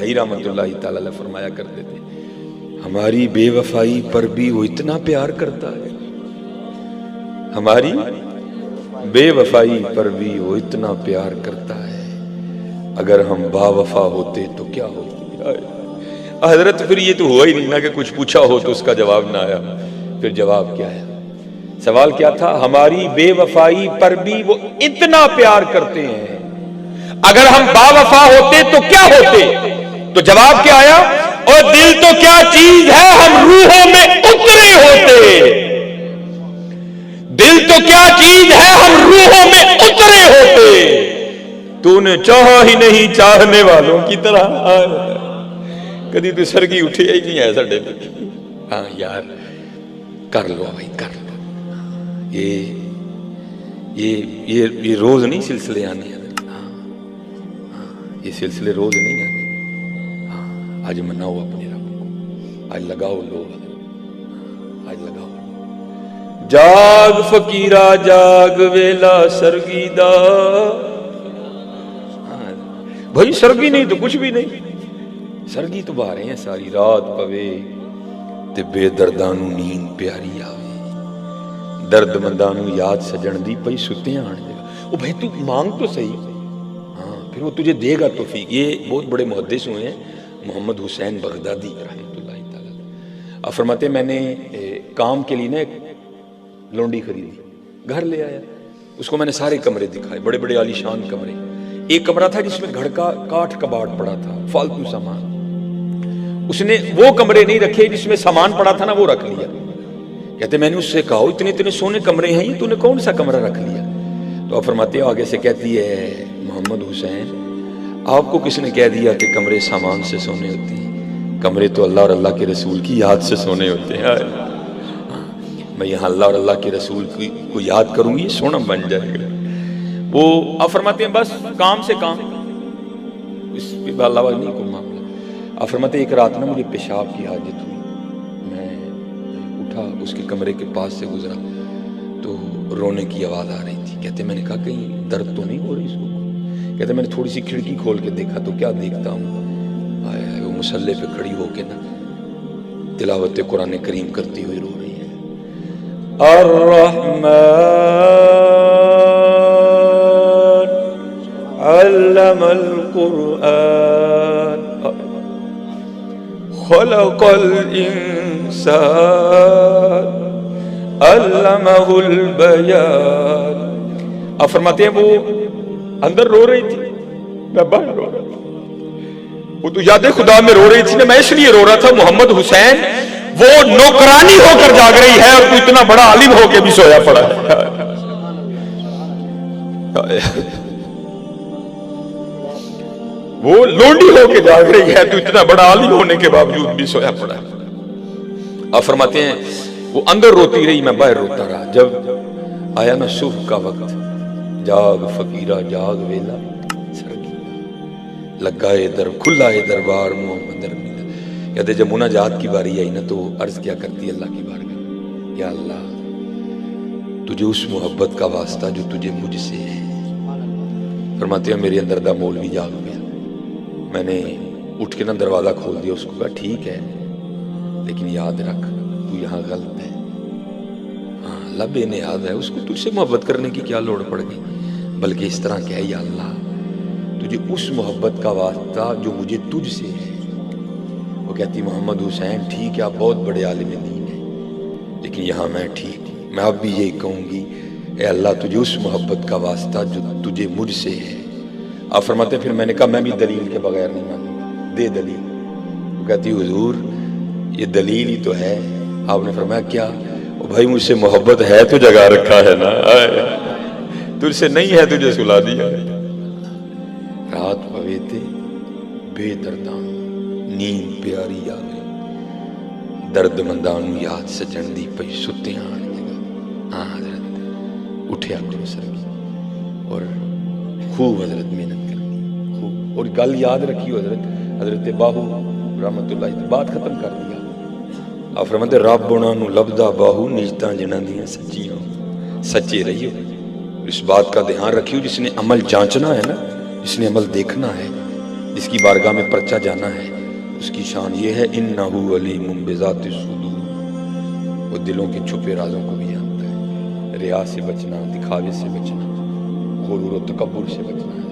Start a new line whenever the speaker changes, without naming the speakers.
بھائی رحمۃ اللہ تعالی علیہ فرمایا کرتے تھے ہماری بے وفائی پر بھی وہ اتنا پیار کرتا ہے، ہماری بے وفائی پر بھی وہ اتنا پیار کرتا ہے، اگر ہم با وفا ہوتے تو کیا ہوتی۔ حضرت پھر یہ تو ہوا ہی نہیں نا کہ کچھ پوچھا ہو تو اس کا جواب نہ آیا، پھر جواب کیا ہے؟ سوال کیا تھا؟ ہماری بے وفائی پر بھی وہ اتنا پیار کرتے ہیں، اگر ہم با وفا ہوتے تو کیا ہوتے؟ تو جواب کیا آیا؟ اور دل تو کیا چیز ہے ہم روحوں میں اترے ہوتے، دل تو کیا چیز ہے ہم روحوں میں اترے ہوتے، تو نے چاہا ہی نہیں چاہنے والوں کی طرح۔ کدی تو سرگی اٹھے ہی نہیں ہے ساڈے تے۔ ہاں یار کر لو بھائی کر لو، یہ روز نہیں سلسلے آنے ہیں، یہ سلسلے روز نہیں آنے۔ ہاں آج مناؤ اپنے رب کو، آج لگاؤ لوگ، آج لگاؤ۔ جاگ فقیرا جاگ ویلا سرگی دا، بھائی سرگی نہیں تو کچھ بھی نہیں، سرگی تو بارے ہیں ساری رات پوے تے بے دردانو نیند پیاری آوے، درد مندانو یاد سجن دی پئی ستے آن دے گا۔ او بھائی تو مانگ تو صحیح، ہاں پھر وہ تجھے دے گا توفیق۔ یہ بہت بڑے محدث ہوئے ہیں محمد حسین بغدادی رحمۃ اللہ تعالی، آپ فرماتے ہیں میں نے کام کے لیے نا ایک لونڈی خریدی، گھر لے آیا، اس کو میں نے سارے کمرے دکھائے، بڑے بڑے عالی شان کمرے۔ ایک کمرہ تھا جس میں گھر کا کاٹھ کباڑ پڑا تھا، فالتو سامان، اس نے وہ کمرے نہیں رکھے جس میں سامان پڑا تھا نا وہ رکھ لیا۔ کہتے میں نے اس سے کہا اتنے اتنے سونے کمرے ہیں یہ تو نے کون سا کمرہ رکھ لیا؟ تو آپ فرماتے ہیں آگے سے کہتی ہے محمد حسین آپ کو کس نے کہہ دیا کہ کمرے سامان سے سونے ہوتے ہیں؟ کمرے تو اللہ اور اللہ کے رسول کی یاد سے سونے ہوتے ہیں۔ میں یہاں اللہ اور اللہ کے رسول کو یاد کروں گی سونا بن جائے گا۔ وہ آپ فرماتے ہیں بس کام سے کام، اس پہ اللہ نہیں کو معاملہ۔ آپ فرماتے ہیں ایک رات نا مجھے پیشاب کی حاجت ہوئی، میں اٹھا اس کے کمرے کے پاس سے گزرا تو رونے کی آواز آ رہی تھی۔ کہتے میں نے کہا کہیں درد تو نہیں ہو رہی اس کو؟ کہتے میں نے تھوڑی سی کھڑکی کھول کے دیکھا تو کیا دیکھتا ہوں، آئے وہ مصلے پہ کھڑی ہو کے نا تلاوت قرآن کریم کرتی ہوئی رو رہی ہے۔ الرحمن علم القرآن خلق الانسان علمہ البیان۔ آپ فرماتے ہیں وہ اندر رو رہی تھی، میں باہر رو رہا تھا، وہ تو یاد خدا میں رو رہی تھی نا، میں اس لیے رو رہا تھا محمد حسین وہ نوکرانی ہو کر جاگ رہی ہے اور تو اتنا بڑا عالم ہو کے بھی سویا پڑا ہے۔ وہ لونڈی ہو کے جاگ رہی ہے تو اتنا بڑا عالم ہونے کے باوجود بھی سویا پڑا ہے۔ آپ فرماتے ہیں وہ اندر روتی رہی، میں باہر روتا رہا۔ جب آیا نا صبح کا وقت، جاگ فقیرہ جاگ ویلا سرگی، لگا ہے در کھلا ہے دربار محمد ارمیدہ۔ کہتے جب مناجات کی باری آئی نا تو عرض کیا کرتی اللہ کی بارگاہ، یا اللہ تجھے اس محبت کا واسطہ جو تجھے مجھ سے ہے۔ فرماتے ہیں میرے اندر دا مولوی جاگ گیا، میں نے اٹھ کے نا دروازہ کھول دیا، اس کو کہا ٹھیک ہے لیکن یاد رکھ تو یہاں غلط ہے، ہاں اللہ بے نیاز ہے، اس کو تجھ سے محبت کرنے کی کیا لوڑ پڑ گئی، بلکہ اس طرح کہے یا اللہ تجھے اس محبت کا واسطہ جو مجھے تجھ سے ہے۔ وہ کہتی محمد حسین ٹھیک ہے آپ بہت بڑے عالم دین ہیں لیکن یہاں میں ٹھیک ہوں، میں اب بھی یہی کہوں گی اے اللہ تجھے اس محبت کا واسطہ جو تجھے مجھ سے ہے۔ آپ فرماتے پھر میں نے کہا میں بھی دلیل کے بغیر نہیں مانوں گا، دے دلیل۔ وہ کہتی حضور یہ دلیل ہی تو ہے۔ آپ نے فرمایا کیا؟ وہ بھائی مجھ سے محبت ہے تو جگا رکھا ہے نا، تجھ سے نہیں ہے تجھے سلا دیا۔ رات پوے تے بے دردان نیند پیاری آ گئی، درد مندانو یاد سجن دی پئی ستے آن لگا۔ ہاں حضرت اٹھیا کرو سرگی اور خوب حضرت محنت کرنی خوب، اور گل یاد رکھی حضرت باہو رحمت اللہ بات ختم کر دیا۔ آپ فرماتے رب انہاں نو لبدا باہو نجتاں جنہاں دیاں سچیاں، سچے رہیو۔ اس بات کا دھیان رکھیو جس نے عمل جانچنا ہے نا، جس نے عمل دیکھنا ہے جس کی بارگاہ میں پرچہ جانا ہے، اس کی شان یہ ہے انہ علیم بذات الصدور، وہ دلوں کے چھپے رازوں کو بھی جانتا ہے۔ ریا سے بچنا، دکھاوے سے بچنا، غرور و تکبر سے بچنا ہے۔